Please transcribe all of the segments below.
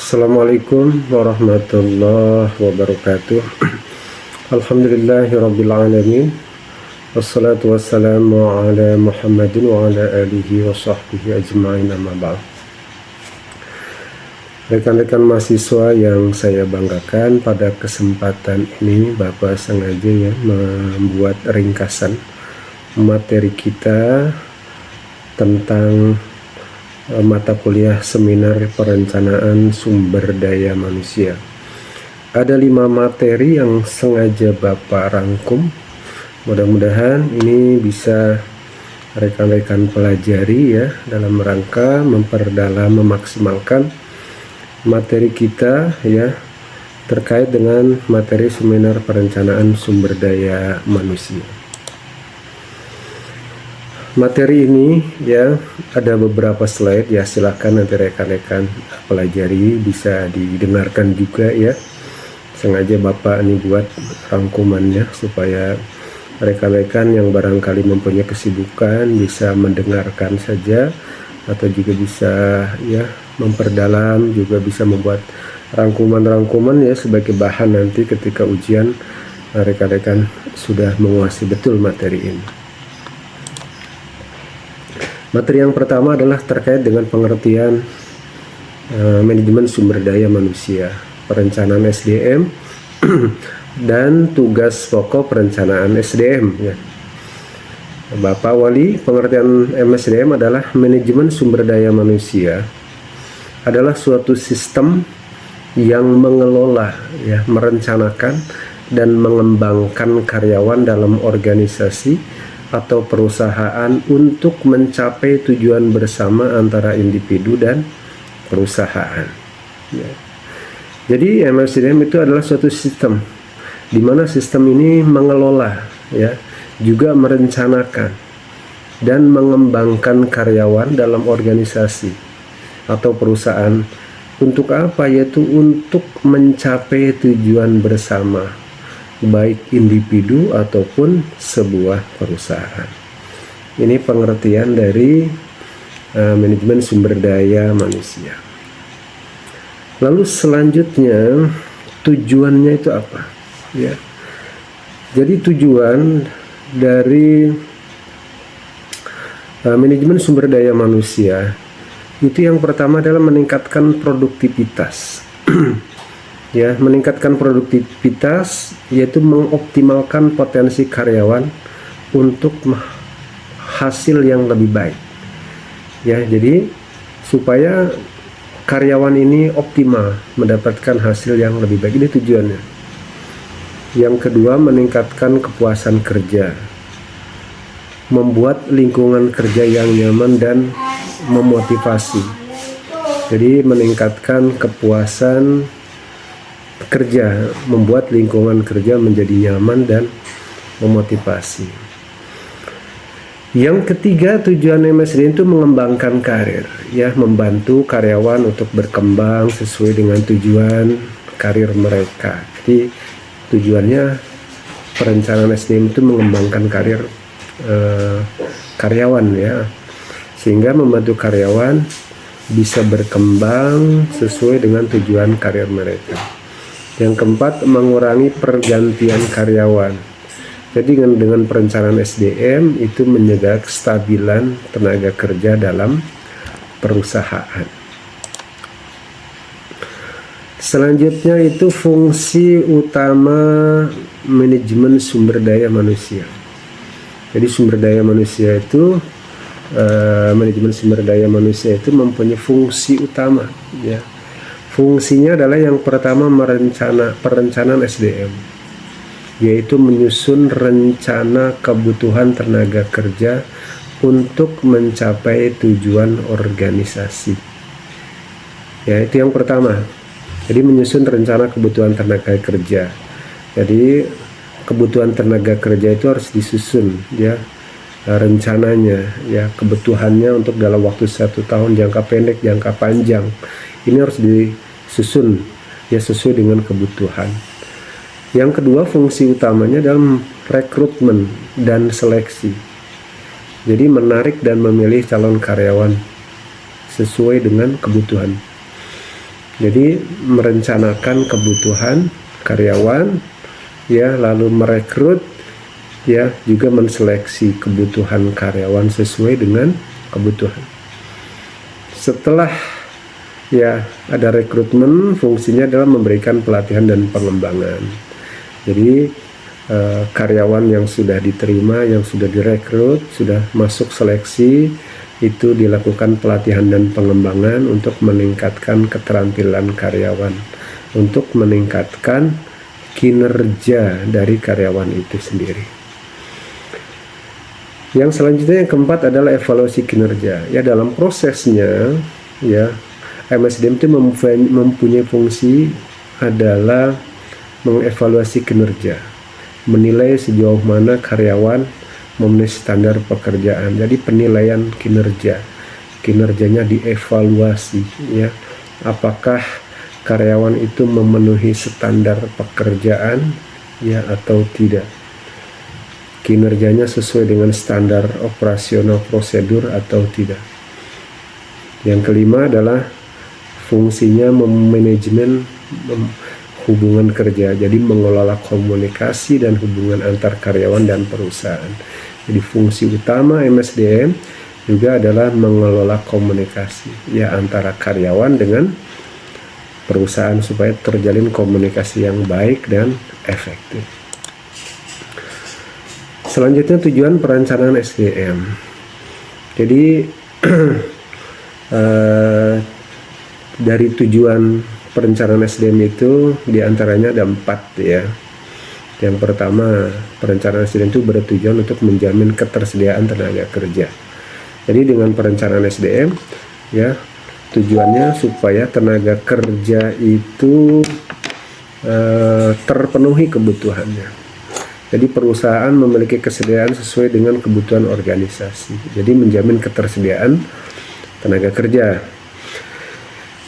Assalamualaikum warahmatullahi wabarakatuh. Alhamdulillahirrabbilalamin. Wassalatu wassalamu ala Muhammadin wa ala alihi wa sahbihi ajma'in, amma ba'd. Rekan-rekan mahasiswa yang saya banggakan, pada kesempatan ini Bapak sengaja membuat ringkasan materi kita tentang mata kuliah seminar perencanaan sumber daya manusia. Ada 5 materi yang sengaja Bapak rangkum. Mudah-mudahan ini bisa rekan-rekan pelajari ya, dalam rangka memperdalam, memaksimalkan materi kita ya, terkait dengan materi seminar perencanaan sumber daya manusia. Materi ini ya, ada beberapa slide ya, silahkan nanti rekan-rekan pelajari, bisa didengarkan juga ya. Sengaja Bapak ini buat rangkumannya supaya rekan-rekan yang barangkali mempunyai kesibukan bisa mendengarkan saja, atau juga bisa ya memperdalam, juga bisa membuat rangkuman-rangkuman ya sebagai bahan nanti ketika ujian rekan-rekan sudah menguasai betul materi ini. Materi yang pertama adalah terkait dengan pengertian manajemen sumber daya manusia, perencanaan SDM dan tugas pokok perencanaan SDM ya. Bapak Wali, pengertian MSDM adalah manajemen sumber daya manusia adalah suatu sistem yang mengelola ya, merencanakan dan mengembangkan karyawan dalam organisasi atau perusahaan untuk mencapai tujuan bersama antara individu dan perusahaan ya. Jadi MSDM itu adalah suatu sistem di mana sistem ini mengelola ya, juga merencanakan dan mengembangkan karyawan dalam organisasi atau perusahaan untuk apa? Yaitu untuk mencapai tujuan bersama, baik individu ataupun sebuah perusahaan. Ini pengertian dari manajemen sumber daya manusia. Lalu selanjutnya, tujuannya itu apa? Ya. Jadi tujuan dari manajemen sumber daya manusia itu yang pertama adalah meningkatkan produktivitas. Ya, meningkatkan produktivitas yaitu mengoptimalkan potensi karyawan untuk hasil yang lebih baik. Ya, jadi supaya karyawan ini optimal mendapatkan hasil yang lebih baik, ini tujuannya. Yang kedua, meningkatkan kepuasan kerja, membuat lingkungan kerja yang nyaman dan memotivasi. Jadi meningkatkan kepuasan kerja, membuat lingkungan kerja menjadi nyaman dan memotivasi. Yang ketiga, tujuan MSDM itu mengembangkan karir ya, membantu karyawan untuk berkembang sesuai dengan tujuan karir mereka. Jadi tujuannya perencanaan SDM itu mengembangkan karir karyawan ya, sehingga membantu karyawan bisa berkembang sesuai dengan tujuan karir mereka. Yang keempat, mengurangi pergantian karyawan. Jadi dengan perencanaan SDM itu menjaga kestabilan tenaga kerja dalam perusahaan. Selanjutnya itu fungsi utama manajemen sumber daya manusia. Jadi sumber daya manusia itu manajemen sumber daya manusia itu mempunyai fungsi utama ya. Fungsinya adalah yang pertama perencanaan SDM, yaitu menyusun rencana kebutuhan tenaga kerja untuk mencapai tujuan organisasi. Ya, itu yang pertama. Jadi menyusun rencana kebutuhan tenaga kerja. Jadi kebutuhan tenaga kerja itu harus disusun ya, rencananya ya, kebutuhannya untuk dalam waktu 1 tahun, jangka pendek, jangka panjang. Ini harus disusun ya sesuai dengan kebutuhan. Yang kedua, fungsi utamanya dalam rekrutmen dan seleksi. Jadi menarik dan memilih calon karyawan sesuai dengan kebutuhan. Jadi merencanakan kebutuhan karyawan, ya, lalu merekrut, ya, juga menseleksi kebutuhan karyawan sesuai dengan kebutuhan. Setelah, ya, ada rekrutmen, fungsinya adalah memberikan pelatihan dan pengembangan. Jadi karyawan yang sudah diterima, yang sudah direkrut, sudah masuk seleksi, itu dilakukan pelatihan dan pengembangan untuk meningkatkan keterampilan karyawan, untuk meningkatkan kinerja dari karyawan itu sendiri. Yang selanjutnya, yang keempat adalah evaluasi kinerja. Ya, dalam prosesnya, ya, MSDM itu mempunyai fungsi adalah mengevaluasi kinerja, menilai sejauh mana karyawan memenuhi standar pekerjaan. Jadi penilaian kinerjanya dievaluasi, ya, apakah karyawan itu memenuhi standar pekerjaan, ya, atau tidak, kinerjanya sesuai dengan standar operasional prosedur atau tidak. Yang kelima adalah fungsinya memanajemen hubungan kerja, jadi mengelola komunikasi dan hubungan antar karyawan dan perusahaan. Jadi fungsi utama MSDM juga adalah mengelola komunikasi, ya, antara karyawan dengan perusahaan supaya terjalin komunikasi yang baik dan efektif. Selanjutnya, tujuan perencanaan SDM. Jadi dari tujuan perencanaan SDM itu diantaranya ada 4, ya. Yang pertama, perencanaan SDM itu bertujuan untuk menjamin ketersediaan tenaga kerja. Jadi dengan perencanaan SDM, ya, tujuannya supaya tenaga kerja itu terpenuhi kebutuhannya. Jadi perusahaan memiliki kesediaan sesuai dengan kebutuhan organisasi. Jadi menjamin ketersediaan tenaga kerja.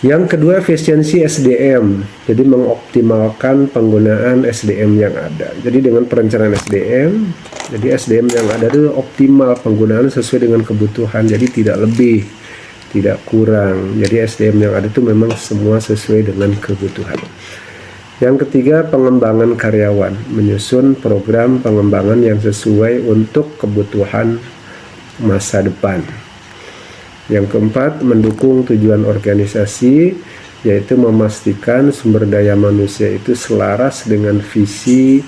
Yang kedua, efisiensi SDM. Jadi mengoptimalkan penggunaan SDM yang ada. Jadi dengan perencanaan SDM, jadi SDM yang ada itu optimal penggunaan sesuai dengan kebutuhan. Jadi tidak lebih, tidak kurang. Jadi SDM yang ada itu memang semua sesuai dengan kebutuhan. Yang ketiga, pengembangan karyawan. Menyusun program pengembangan yang sesuai untuk kebutuhan masa depan. Yang keempat, mendukung tujuan organisasi, yaitu memastikan sumber daya manusia itu selaras dengan visi,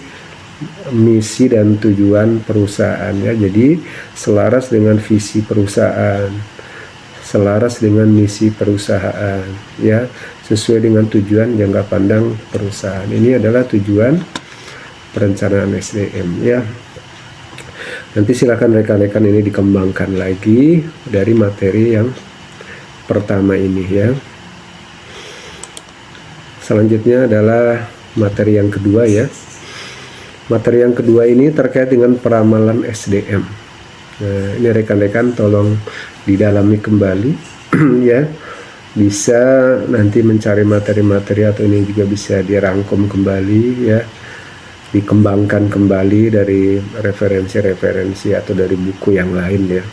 misi, dan tujuan perusahaan, ya. Jadi selaras dengan visi perusahaan, selaras dengan misi perusahaan, ya, sesuai dengan tujuan jangka pandang perusahaan. Ini adalah tujuan perencanaan SDM, ya. Nanti silakan rekan-rekan ini dikembangkan lagi dari materi yang pertama ini, ya. Selanjutnya adalah materi yang kedua, ya. Materi yang kedua ini terkait dengan peramalan SDM. Nah, ini rekan-rekan tolong didalami kembali, ya. Bisa nanti mencari materi-materi atau ini juga bisa dirangkum kembali, ya, dikembangkan kembali dari referensi-referensi atau dari buku yang lain, ya.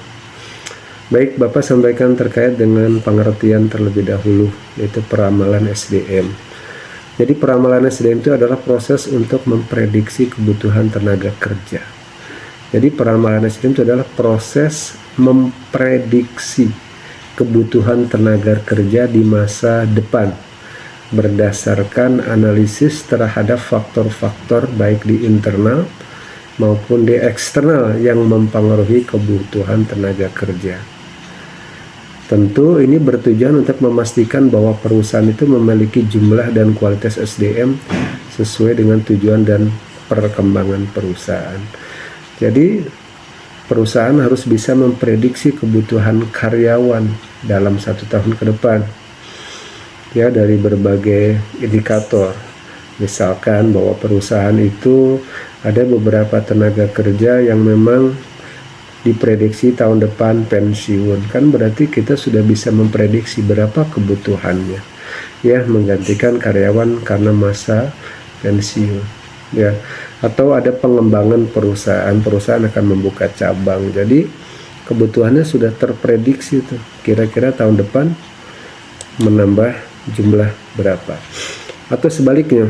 Baik, Bapak sampaikan terkait dengan pengertian terlebih dahulu, yaitu peramalan SDM. Jadi peramalan SDM itu adalah proses untuk memprediksi kebutuhan tenaga kerja. Jadi peramalan SDM itu adalah proses memprediksi kebutuhan tenaga kerja di masa depan berdasarkan analisis terhadap faktor-faktor baik di internal maupun di eksternal yang mempengaruhi kebutuhan tenaga kerja. Tentu ini bertujuan untuk memastikan bahwa perusahaan itu memiliki jumlah dan kualitas SDM sesuai dengan tujuan dan perkembangan perusahaan. Jadi perusahaan harus bisa memprediksi kebutuhan karyawan dalam 1 tahun ke depan, ya, dari berbagai indikator. Misalkan bahwa perusahaan itu ada beberapa tenaga kerja yang memang diprediksi tahun depan pensiun, kan berarti kita sudah bisa memprediksi berapa kebutuhannya, ya, menggantikan karyawan karena masa pensiun, ya. Atau ada pengembangan perusahaan akan membuka cabang, jadi kebutuhannya sudah terprediksi tuh, kira-kira tahun depan menambah jumlah berapa. Atau sebaliknya,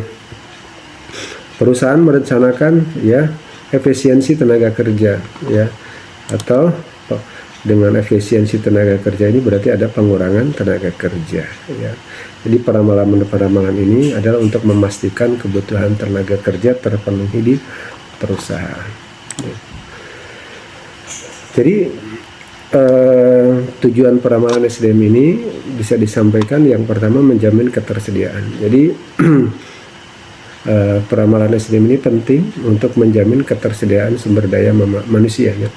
perusahaan merencanakan ya efisiensi tenaga kerja ya, atau dengan efisiensi tenaga kerja ini berarti ada pengurangan tenaga kerja ya. Jadi peramalan ini adalah untuk memastikan kebutuhan tenaga kerja terpenuhi di perusahaan. Jadi tujuan peramalan SDM ini bisa disampaikan yang pertama menjamin ketersediaan. Jadi peramalan SDM ini penting untuk menjamin ketersediaan sumber daya manusia ya.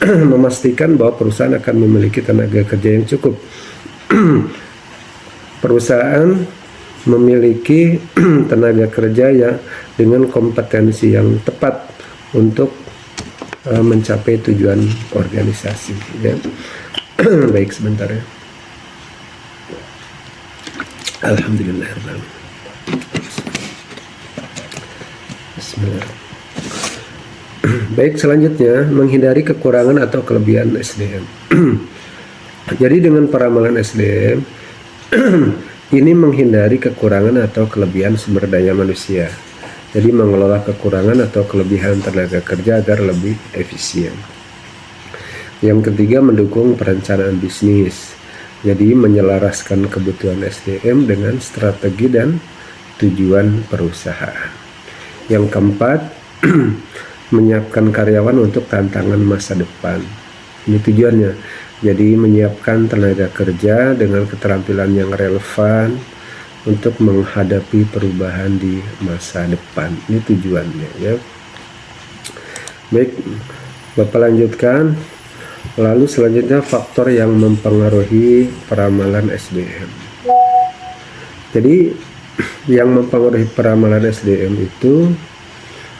Memastikan bahwa perusahaan akan memiliki tenaga kerja yang cukup. Perusahaan memiliki tenaga kerja ya dengan kompetensi yang tepat untuk mencapai tujuan organisasi ya. Baik, sebentar ya. Alhamdulillah. Bismillah. Baik, selanjutnya menghindari kekurangan atau kelebihan SDM. Jadi dengan peramalan SDM ini menghindari kekurangan atau kelebihan sumber daya manusia. Jadi mengelola kekurangan atau kelebihan tenaga kerja agar lebih efisien. Yang ketiga, mendukung perencanaan bisnis. Jadi menyelaraskan kebutuhan SDM dengan strategi dan tujuan perusahaan. Yang keempat, menyiapkan karyawan untuk tantangan masa depan. Ini tujuannya. Jadi menyiapkan tenaga kerja dengan keterampilan yang relevan untuk menghadapi perubahan di masa depan. Ini tujuannya ya. Baik, Bapak lanjutkan. Lalu selanjutnya faktor yang mempengaruhi peramalan SDM. Jadi yang mempengaruhi peramalan SDM itu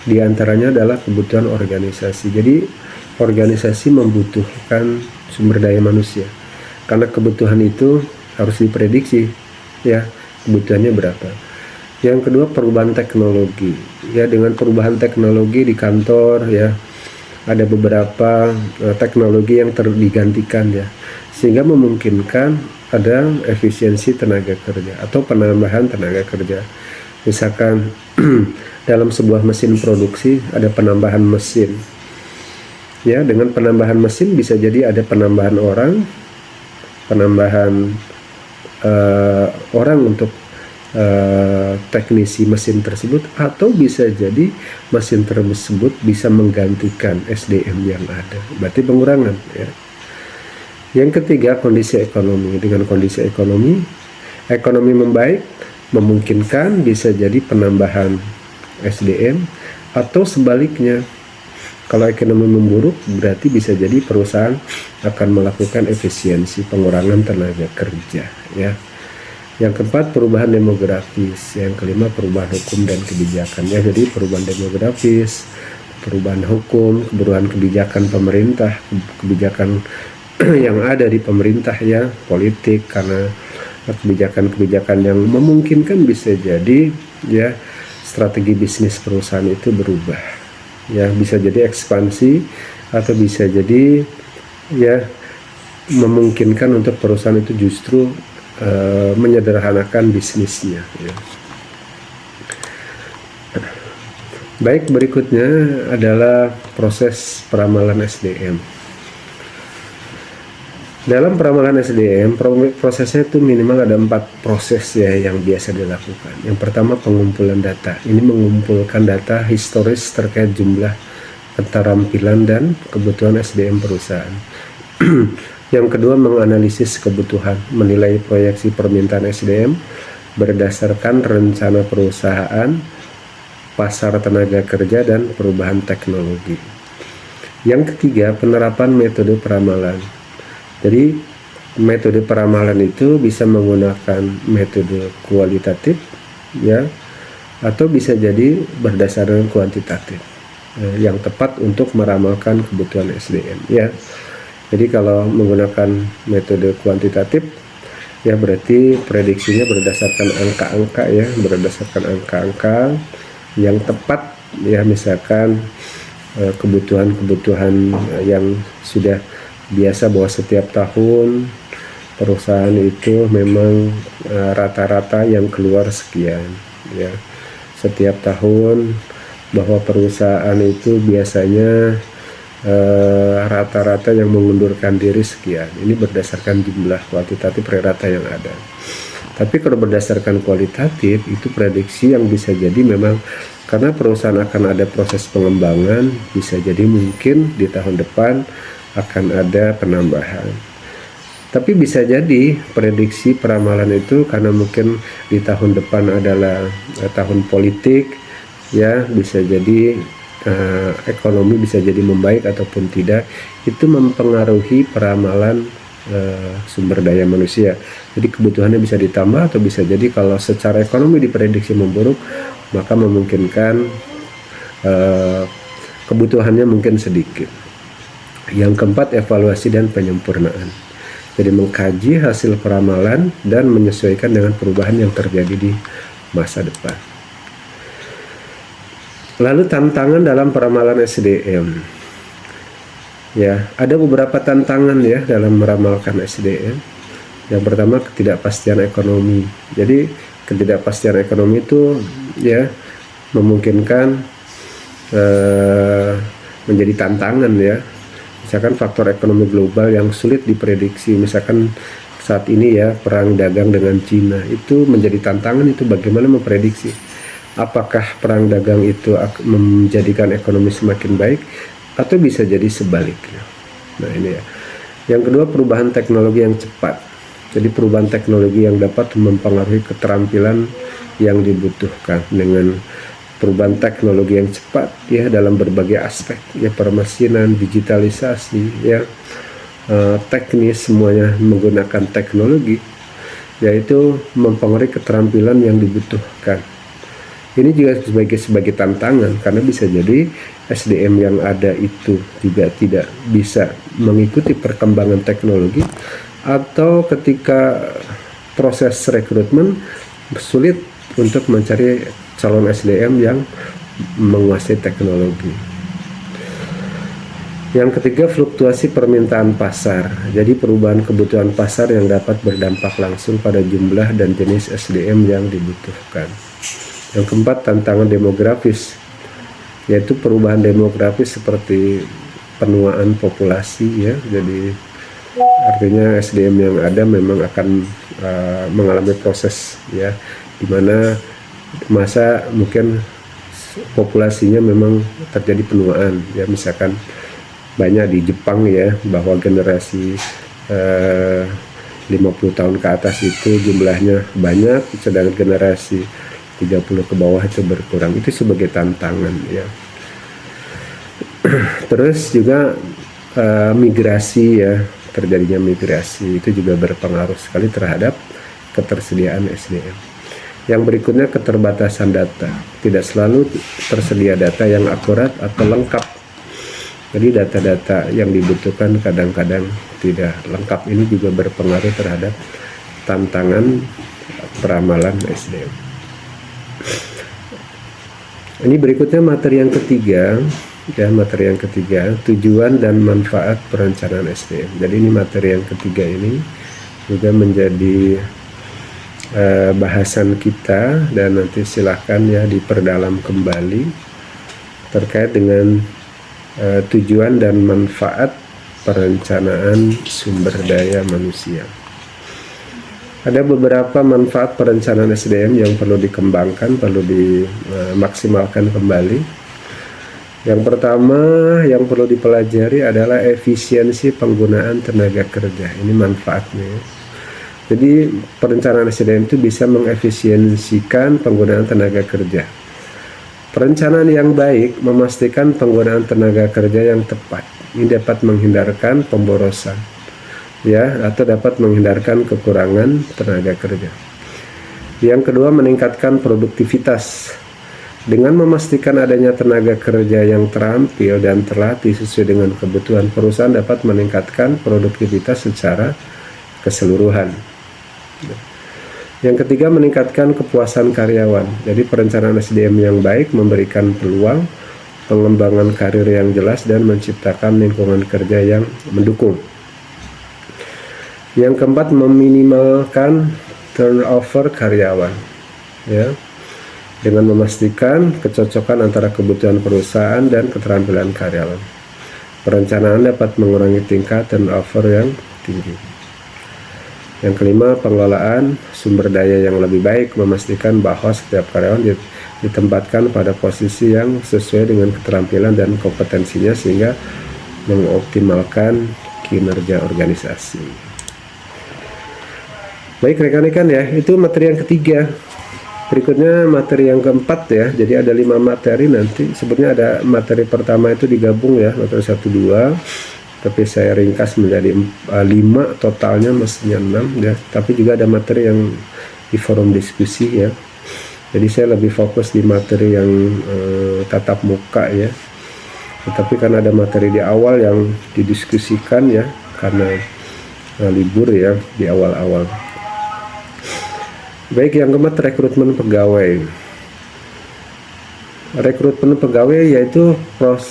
diantaranya adalah kebutuhan organisasi. Jadi organisasi membutuhkan sumber daya manusia. Karena kebutuhan itu harus diprediksi ya, kebutuhannya berapa. Yang kedua, perubahan teknologi. Ya, dengan perubahan teknologi di kantor ya, ada beberapa teknologi yang digantikan ya, sehingga memungkinkan ada efisiensi tenaga kerja atau penambahan tenaga kerja. Misalkan dalam sebuah mesin produksi ada penambahan mesin. Ya, dengan penambahan mesin bisa jadi ada penambahan orang, penambahan orang untuk teknisi mesin tersebut, atau bisa jadi mesin tersebut bisa menggantikan SDM yang ada, berarti pengurangan ya. Yang ketiga, kondisi ekonomi. Dengan kondisi ekonomi membaik memungkinkan bisa jadi penambahan SDM, atau sebaliknya kalau ekonomi memburuk berarti bisa jadi perusahaan akan melakukan efisiensi pengurangan tenaga kerja ya. Yang keempat, perubahan demografis. Yang kelima, perubahan hukum dan kebijakan ya. Jadi perubahan demografis, perubahan hukum, perubahan kebijakan pemerintah, kebijakan yang ada di pemerintah ya, politik, karena kebijakan-kebijakan yang memungkinkan bisa jadi ya strategi bisnis perusahaan itu berubah ya, bisa jadi ekspansi atau bisa jadi ya memungkinkan untuk perusahaan itu justru menyederhanakan bisnisnya ya. Baik, berikutnya adalah proses peramalan SDM. Dalam peramalan SDM, prosesnya itu minimal ada 4 proses ya yang biasa dilakukan. Yang pertama, pengumpulan data. Ini mengumpulkan data historis terkait jumlah, keterampilan, dan kebutuhan SDM perusahaan. Yang kedua, menganalisis kebutuhan, menilai proyeksi permintaan SDM berdasarkan rencana perusahaan, pasar tenaga kerja, dan perubahan teknologi. Yang ketiga, penerapan metode peramalan. Jadi metode peramalan itu bisa menggunakan metode kualitatif ya, atau bisa jadi berdasarkan kuantitatif yang tepat untuk meramalkan kebutuhan SDM ya. Jadi kalau menggunakan metode kuantitatif ya berarti prediksinya berdasarkan angka-angka ya, berdasarkan angka-angka yang tepat ya, misalkan kebutuhan-kebutuhan yang sudah biasa bahwa setiap tahun perusahaan itu memang rata-rata yang keluar sekian ya setiap tahun, bahwa perusahaan itu biasanya rata-rata yang mengundurkan diri sekian. Ini berdasarkan jumlah kuantitatif rata yang ada. Tapi kalau berdasarkan kualitatif itu prediksi yang bisa jadi memang karena perusahaan akan ada proses pengembangan, bisa jadi mungkin di tahun depan akan ada penambahan. Tapi bisa jadi prediksi peramalan itu karena mungkin di tahun depan adalah tahun politik ya, bisa jadi ekonomi bisa jadi membaik ataupun tidak, itu mempengaruhi peramalan sumber daya manusia. Jadi kebutuhannya bisa ditambah atau bisa jadi kalau secara ekonomi diprediksi memburuk, maka memungkinkan kebutuhannya mungkin sedikit. Yang keempat, evaluasi dan penyempurnaan. Jadi mengkaji hasil peramalan dan menyesuaikan dengan perubahan yang terjadi di masa depan. Lalu tantangan dalam peramalan SDM. Ya, ada beberapa tantangan ya dalam meramalkan SDM. Yang pertama, ketidakpastian ekonomi. Jadi ketidakpastian ekonomi itu ya memungkinkan menjadi tantangan ya. Misalkan faktor ekonomi global yang sulit diprediksi, misalkan saat ini ya perang dagang dengan Cina, itu menjadi tantangan. Itu bagaimana memprediksi apakah perang dagang itu menjadikan ekonomi semakin baik atau bisa jadi sebaliknya. Nah ini ya. Yang kedua, perubahan teknologi yang cepat. Jadi perubahan teknologi yang dapat mempengaruhi keterampilan yang dibutuhkan. Dengan perubahan teknologi yang cepat ya dalam berbagai aspek ya, permesinan, digitalisasi ya, teknis, semuanya menggunakan teknologi, yaitu mempengaruhi keterampilan yang dibutuhkan. Ini juga sebagai tantangan karena bisa jadi SDM yang ada itu juga tidak bisa mengikuti perkembangan teknologi, atau ketika proses rekrutmen sulit untuk mencari calon SDM yang menguasai teknologi. Yang ketiga, fluktuasi permintaan pasar. Jadi perubahan kebutuhan pasar yang dapat berdampak langsung pada jumlah dan jenis SDM yang dibutuhkan. Yang keempat, tantangan demografis, yaitu perubahan demografis seperti penuaan populasi ya. Jadi artinya SDM yang ada memang akan mengalami proses ya, dimana masa mungkin populasinya memang terjadi penuaan ya. Misalkan banyak di Jepang ya, bahwa generasi 50 tahun ke atas itu jumlahnya banyak, sedangkan generasi 30 ke bawah itu berkurang. Itu sebagai tantangan ya. Terus juga migrasi ya, terjadinya migrasi itu juga berpengaruh sekali terhadap ketersediaan SDM. Yang berikutnya, keterbatasan data. Tidak selalu tersedia data yang akurat atau lengkap. Jadi data-data yang dibutuhkan kadang-kadang tidak lengkap. Ini juga berpengaruh terhadap tantangan peramalan SDM. Ini berikutnya materi yang ketiga ya, materi yang ketiga, tujuan dan manfaat perencanaan SDM. Jadi ini materi yang ketiga ini juga menjadi bahasan kita, dan nanti silahkan ya diperdalam kembali terkait dengan tujuan dan manfaat perencanaan sumber daya manusia. Ada beberapa manfaat perencanaan SDM yang perlu dikembangkan, perlu dimaksimalkan kembali. Yang pertama yang perlu dipelajari adalah efisiensi penggunaan tenaga kerja. Ini manfaatnya. Jadi perencanaan SDM itu bisa mengefisiensikan penggunaan tenaga kerja. Perencanaan yang baik memastikan penggunaan tenaga kerja yang tepat. Ini dapat menghindarkan pemborosan ya, atau dapat menghindarkan kekurangan tenaga kerja. Yang kedua, meningkatkan produktivitas. Dengan memastikan adanya tenaga kerja yang terampil dan terlatih sesuai dengan kebutuhan, perusahaan dapat meningkatkan produktivitas secara keseluruhan. Yang ketiga, meningkatkan kepuasan karyawan. Jadi perencanaan SDM yang baik memberikan peluang pengembangan karir yang jelas dan menciptakan lingkungan kerja yang mendukung. Yang keempat, meminimalkan turnover karyawan, ya, dengan memastikan kecocokan antara kebutuhan perusahaan dan keterampilan karyawan. Perencanaan dapat mengurangi tingkat turnover yang tinggi. Yang kelima, pengelolaan sumber daya yang lebih baik, memastikan bahwa setiap karyawan ditempatkan pada posisi yang sesuai dengan keterampilan dan kompetensinya sehingga mengoptimalkan kinerja organisasi. Baik rekan-rekan ya, itu materi yang ketiga. Berikutnya materi yang keempat ya. Jadi ada 5 materi nanti. Sebenarnya ada materi pertama itu digabung ya, materi 1, 2. Tapi saya ringkas menjadi 5 totalnya, mestinya 6 ya. Tapi juga ada materi yang di forum diskusi ya. Jadi saya lebih fokus di materi yang tatap muka ya. Tetapi kan ada materi di awal yang didiskusikan ya, karena libur ya di awal-awal. Baik, yang keempat, rekrutmen pegawai. Rekrutmen pegawai yaitu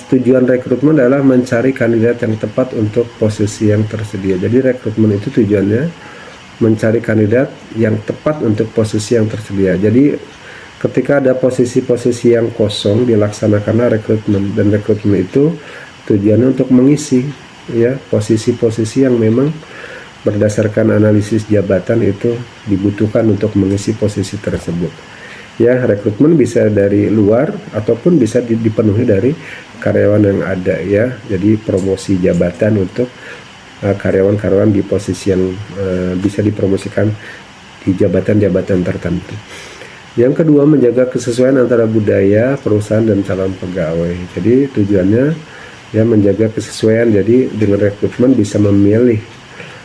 tujuan rekrutmen adalah mencari kandidat yang tepat untuk posisi yang tersedia. Jadi rekrutmen itu tujuannya mencari kandidat yang tepat untuk posisi yang tersedia. Jadi ketika ada posisi-posisi yang kosong dilaksanakan rekrutmen, dan rekrutmen itu tujuannya untuk mengisi ya posisi-posisi yang memang berdasarkan analisis jabatan itu dibutuhkan untuk mengisi posisi tersebut. Ya, rekrutmen bisa dari luar ataupun bisa dipenuhi dari karyawan yang ada ya. Jadi promosi jabatan untuk karyawan-karyawan di posisi yang bisa dipromosikan di jabatan-jabatan tertentu. Yang kedua, menjaga kesesuaian antara budaya perusahaan dan calon pegawai. Jadi tujuannya ya menjaga kesesuaian. Jadi dengan rekrutmen bisa memilih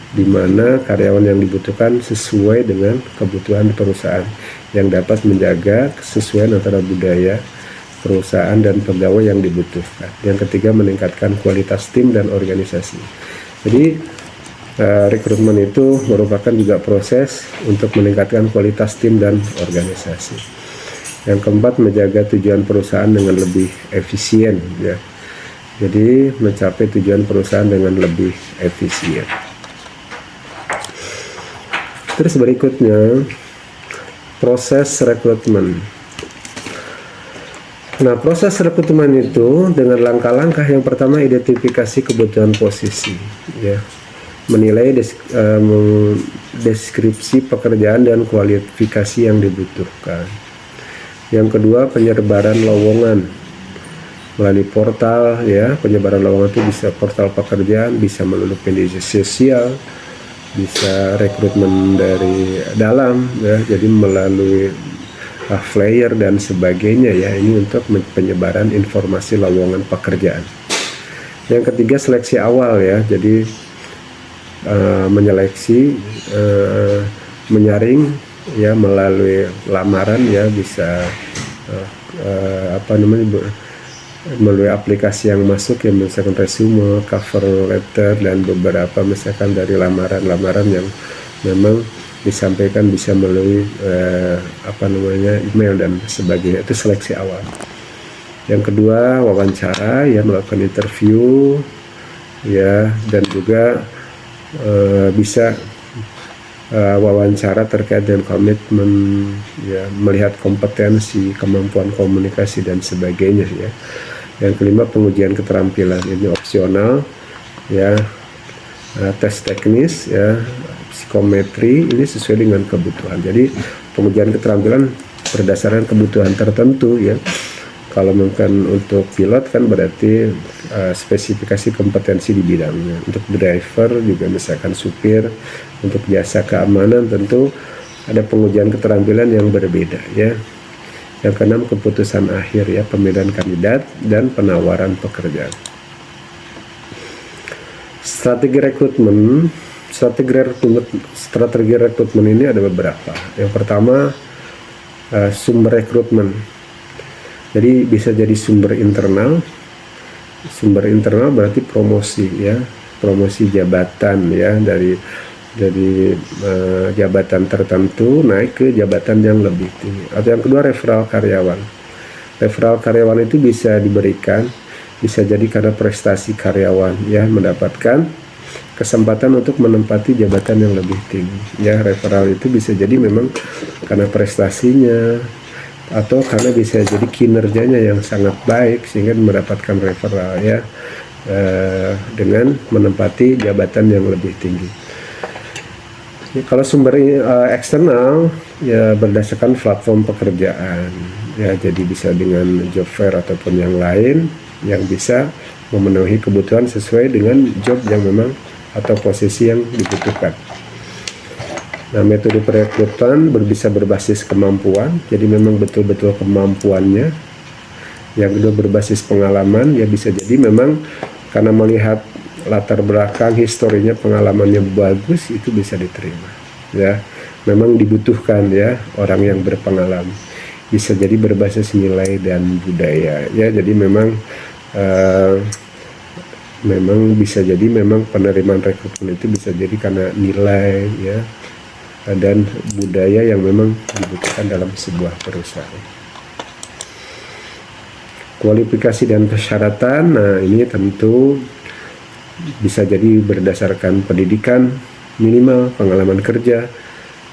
di mana karyawan yang dibutuhkan sesuai dengan kebutuhan perusahaan, yang dapat menjaga kesesuaian antara budaya perusahaan dan pegawai yang dibutuhkan. Yang ketiga, meningkatkan kualitas tim dan organisasi. Jadi rekrutmen itu merupakan juga proses untuk meningkatkan kualitas tim dan organisasi. Yang keempat, menjaga tujuan perusahaan dengan lebih efisien ya. Jadi mencapai tujuan perusahaan dengan lebih efisien. Terus berikutnya, proses rekrutmen. Nah, proses rekrutmen itu dengan langkah-langkah. Yang pertama, identifikasi kebutuhan posisi ya. Menilai deskripsi pekerjaan dan kualifikasi yang dibutuhkan. Yang kedua, penyebaran lowongan melalui portal ya. Penyebaran lowongan itu bisa portal pekerjaan, bisa melalui media sosial, bisa rekrutmen dari dalam ya, jadi melalui flyer dan sebagainya ya. Ini untuk penyebaran informasi lowongan pekerjaan. Yang ketiga, seleksi awal ya. Jadi menyeleksi, menyaring ya melalui lamaran ya, bisa melalui aplikasi yang masuk ya, misalkan resume, cover letter, dan beberapa misalkan dari lamaran-lamaran yang memang disampaikan bisa melalui email dan sebagainya. Itu seleksi awal. Yang kedua, wawancara ya, melakukan interview ya, dan juga bisa wawancara terkait dengan komitmen ya, melihat kompetensi, kemampuan komunikasi dan sebagainya ya. Yang kelima, pengujian keterampilan. Ini opsional ya, tes teknis ya, psikometri, ini sesuai dengan kebutuhan. Jadi pengujian keterampilan berdasarkan kebutuhan tertentu ya. Kalau mungkin untuk pilot kan berarti spesifikasi kompetensi di bidangnya. Untuk driver juga misalkan supir. Untuk jasa keamanan tentu ada pengujian keterampilan yang berbeda ya. Yang keenam, keputusan akhir ya, pemilihan kandidat dan penawaran pekerjaan. Strategi rekrutmen ini ada beberapa. Yang pertama, sumber rekrutmen. Jadi bisa jadi sumber internal. Sumber internal berarti promosi ya, promosi jabatan ya, dari jabatan tertentu naik ke jabatan yang lebih tinggi. Atau yang kedua, referral karyawan. Referral karyawan itu bisa diberikan, bisa jadi karena prestasi karyawan ya, mendapatkan kesempatan untuk menempati jabatan yang lebih tinggi. Ya, referral itu bisa jadi memang karena prestasinya atau karena bisa jadi kinerjanya yang sangat baik sehingga mendapatkan referral ya, dengan menempati jabatan yang lebih tinggi. Ya, kalau sumber eksternal ya berdasarkan platform pekerjaan ya, jadi bisa dengan job fair ataupun yang lain yang bisa memenuhi kebutuhan sesuai dengan job yang memang atau posisi yang dibutuhkan. Nah, metode perekrutan bisa berbasis kemampuan, jadi memang betul-betul kemampuannya. Yang kedua berbasis pengalaman, ya bisa jadi memang karena melihat latar belakang historinya pengalamannya bagus, itu bisa diterima ya, memang dibutuhkan ya orang yang berpengalaman. Bisa jadi berbasis nilai dan budaya ya, jadi memang bisa jadi memang penerimaan rekrutmen itu bisa jadi karena nilai ya dan budaya yang memang dibutuhkan dalam sebuah perusahaan. Kualifikasi dan persyaratan, nah ini tentu bisa jadi berdasarkan pendidikan minimal, pengalaman kerja,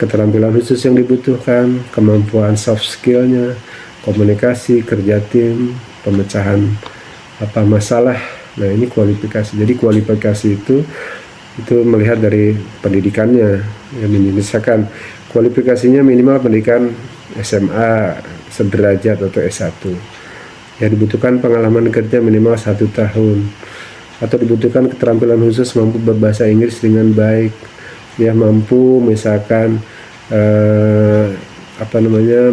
keterampilan khusus yang dibutuhkan, kemampuan soft skillnya, komunikasi, kerja tim, pemecahan masalah. Nah, ini kualifikasi. Jadi kualifikasi itu melihat dari pendidikannya. Ya, misalkan kualifikasinya minimal pendidikan SMA sederajat atau S1. Ya, dibutuhkan pengalaman kerja minimal 1 tahun. Atau dibutuhkan keterampilan khusus mampu berbahasa Inggris dengan baik, ya mampu misalkan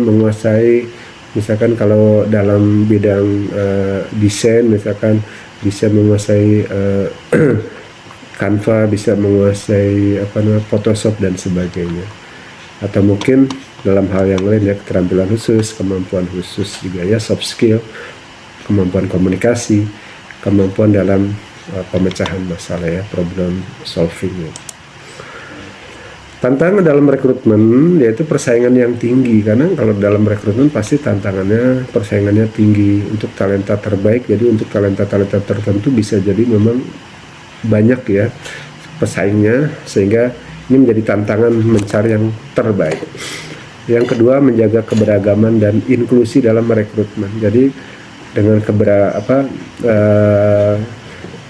menguasai misalkan kalau dalam bidang desain misalkan bisa menguasai Canva, bisa menguasai Photoshop dan sebagainya. Atau mungkin dalam hal yang lain ya keterampilan khusus, kemampuan khusus juga ya, soft skill, kemampuan komunikasi, kemampuan dalam pemecahan masalah ya, problem solving ya. Tantangan dalam rekrutmen yaitu persaingan yang tinggi, karena kalau dalam rekrutmen pasti persaingannya tinggi untuk talenta terbaik. Jadi untuk talenta tertentu bisa jadi memang banyak ya pesaingnya, sehingga ini menjadi tantangan mencari yang terbaik. Yang kedua, menjaga keberagaman dan inklusi dalam rekrutmen. Jadi dengan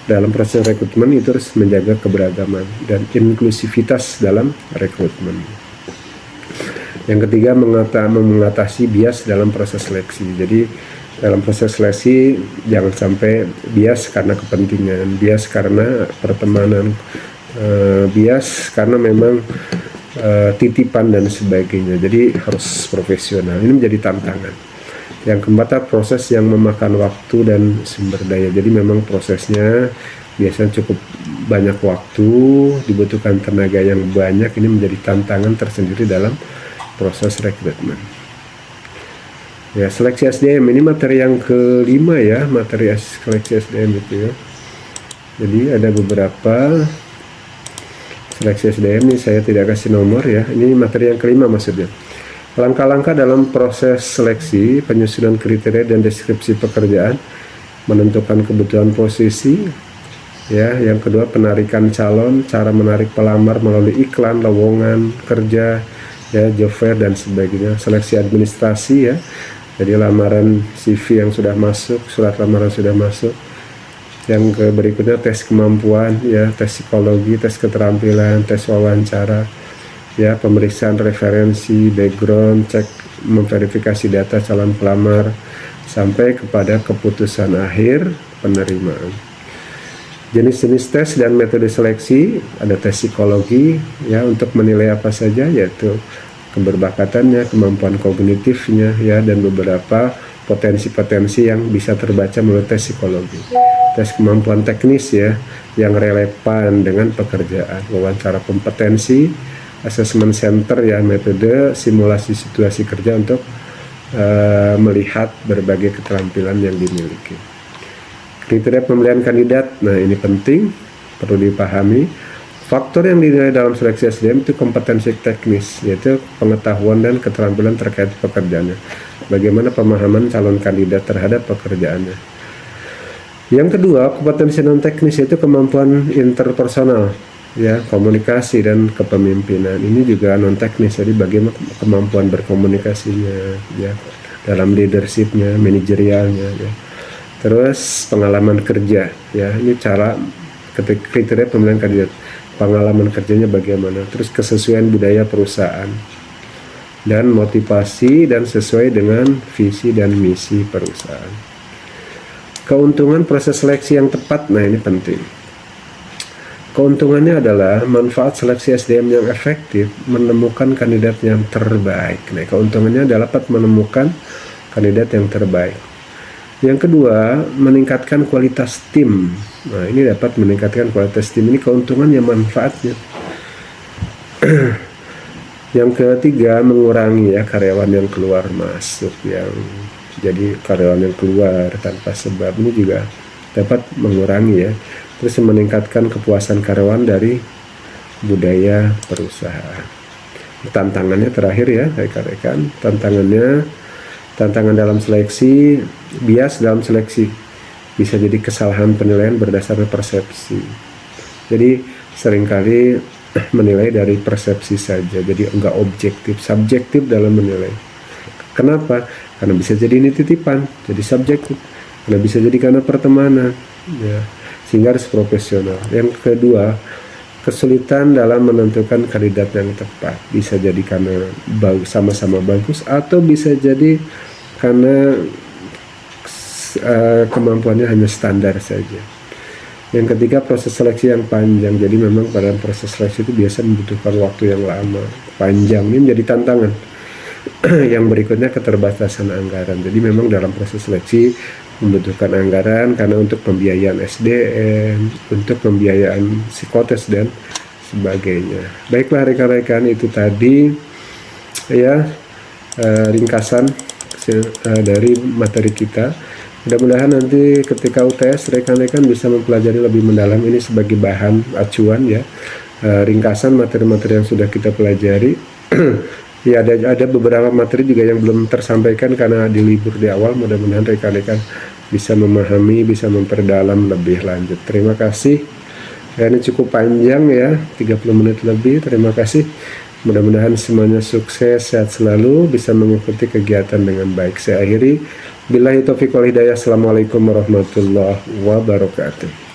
dalam proses rekrutmen itu harus menjaga keberagaman dan inklusivitas dalam rekrutmen. Yang ketiga, mengatasi bias dalam proses seleksi. Jadi dalam proses seleksi jangan sampai bias karena kepentingan, bias karena pertemanan, bias karena memang titipan dan sebagainya. Jadi harus profesional. Ini menjadi tantangan. Yang keempat, proses yang memakan waktu dan sumber daya. Jadi memang prosesnya biasanya cukup banyak waktu, dibutuhkan tenaga yang banyak. Ini menjadi tantangan tersendiri dalam proses rekrutmen. Ya, seleksi SDM ini materi yang kelima ya, materi seleksi SDM itu ya. Jadi ada beberapa seleksi SDM ini saya tidak kasih nomor ya. Ini materi yang kelima maksudnya. Langkah-langkah dalam proses seleksi, penyusunan kriteria dan deskripsi pekerjaan, menentukan kebutuhan posisi, ya. Yang kedua, penarikan calon, cara menarik pelamar melalui iklan, lowongan kerja, ya, job fair dan sebagainya. Seleksi administrasi ya, jadi lamaran CV yang sudah masuk, surat lamaran sudah masuk. Yang berikutnya tes kemampuan, ya, tes psikologi, tes keterampilan, tes wawancara. Ya, pemeriksaan referensi, background, cek, memverifikasi data calon pelamar sampai kepada keputusan akhir penerimaan. Jenis-jenis tes dan metode seleksi, ada tes psikologi ya untuk menilai apa saja, yaitu keberbakatannya, kemampuan kognitifnya ya, dan beberapa potensi-potensi yang bisa terbaca melalui tes psikologi. Tes kemampuan teknis ya yang relevan dengan pekerjaan, wawancara kompetensi, assessment center ya, metode simulasi situasi kerja untuk melihat berbagai keterampilan yang dimiliki. Kriteria pemilihan kandidat, nah ini penting, perlu dipahami. Faktor yang dinilai dalam seleksi SDM itu kompetensi teknis, yaitu pengetahuan dan keterampilan terkait pekerjaannya. Bagaimana pemahaman calon kandidat terhadap pekerjaannya. Yang kedua, kompetensi non teknis yaitu kemampuan interpersonal. ya, komunikasi dan kepemimpinan. Ini juga non teknis, jadi bagaimana kemampuan berkomunikasinya ya, dalam leadershipnya, manajerialnya ya. Terus pengalaman kerja ya, ini cara kriteria pemilihan kandidat, pengalaman kerjanya bagaimana, terus kesesuaian budaya perusahaan dan motivasi dan sesuai dengan visi dan misi perusahaan. Keuntungan proses seleksi yang tepat, nah ini penting. Keuntungannya adalah manfaat seleksi SDM yang efektif, menemukan kandidat yang terbaik. Nah, keuntungannya adalah dapat menemukan kandidat yang terbaik. Yang kedua, meningkatkan kualitas tim. Nah, ini dapat meningkatkan kualitas tim. Ini keuntungannya, manfaatnya. Yang ketiga, mengurangi ya karyawan yang keluar masuk, yang jadi karyawan yang keluar tanpa sebab, ini juga dapat mengurangi ya. Terus meningkatkan kepuasan karyawan dari budaya perusahaan. Tantangannya terakhir ya rekan-rekan, tantangan dalam seleksi, bias dalam seleksi, bisa jadi kesalahan penilaian berdasarkan persepsi. Jadi seringkali menilai dari persepsi saja, jadi enggak objektif, subjektif dalam menilai. Kenapa? Karena bisa jadi ini titipan, jadi subjektif. Karena bisa jadi karena pertemanan ya, sehingga harus profesional. Yang kedua, kesulitan dalam menentukan kandidat yang tepat, bisa jadi karena sama-sama bagus, atau bisa jadi karena kemampuannya hanya standar saja. Yang ketiga, proses seleksi yang panjang. Jadi memang pada proses seleksi itu biasa membutuhkan waktu yang lama, panjang. Ini menjadi tantangan. Yang berikutnya, keterbatasan anggaran. Jadi memang dalam proses seleksi membutuhkan anggaran karena untuk pembiayaan SDM, untuk pembiayaan psikotes dan sebagainya. Baiklah rekan-rekan, itu tadi ya ringkasan dari materi kita. Mudah-mudahan nanti ketika UTS rekan-rekan bisa mempelajari lebih mendalam ini sebagai bahan acuan ya, ringkasan materi-materi yang sudah kita pelajari. Ya, ada beberapa materi juga yang belum tersampaikan karena di libur di awal. Mudah-mudahan rekan-rekan bisa memahami, bisa memperdalam lebih lanjut. Terima kasih. Ya, ini cukup panjang ya, 30 menit lebih. Terima kasih. Mudah-mudahan semuanya sukses, sehat selalu, bisa mengikuti kegiatan dengan baik. Saya akhiri. Billahi taufiq wal hidayah. Assalamualaikum warahmatullahi wabarakatuh.